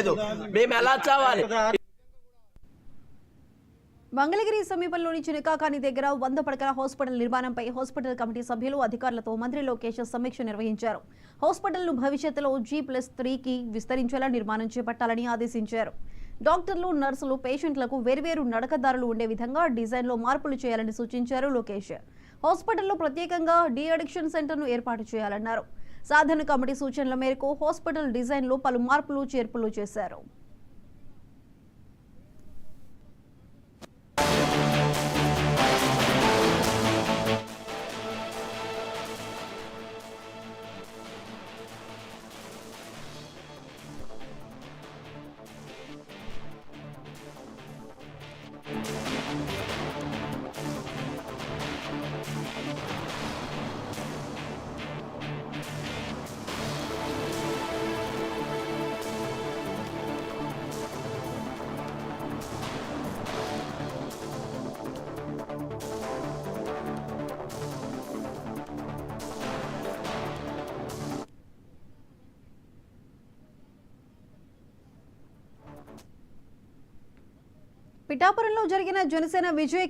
లేదు, మేము ఎలా చావాలి? మంగళగిరి సమీపంలోని చినకాకాని దగ్గర 100 పడకల హాస్పిటల్ నిర్మాణంపై హాస్పిటల్ కమిటీ సభ్యులు అధికారులతో మంత్రి లోకేష్ సమీక్ష నిర్వహించారు. హాస్పిటల్ను భవిష్యత్తులో G+3కి విస్తరించేలా నిర్మాణం చేపట్టాలని ఆదేశించారు. డాక్టర్లు, నర్సులు, పేషెంట్లకు వేర్వేరు నడకదారులు ఉండే విధంగా డిజైన్లో మార్పులు చేయాలని సూచించారు లోకేష్. హాస్పిటల్లో ప్రత్యేకంగా డి అడిక్షన్ సెంటర్ను ఏర్పాటు చేయాలన్నారు. సాధన కమిటీ సూచనల మేరకు హాస్పిటల్ డిజైన్లో పలు మార్పులు చేర్పులు చేశారు. పిఠాపురంలో జరిగిన జనసేన విజయ్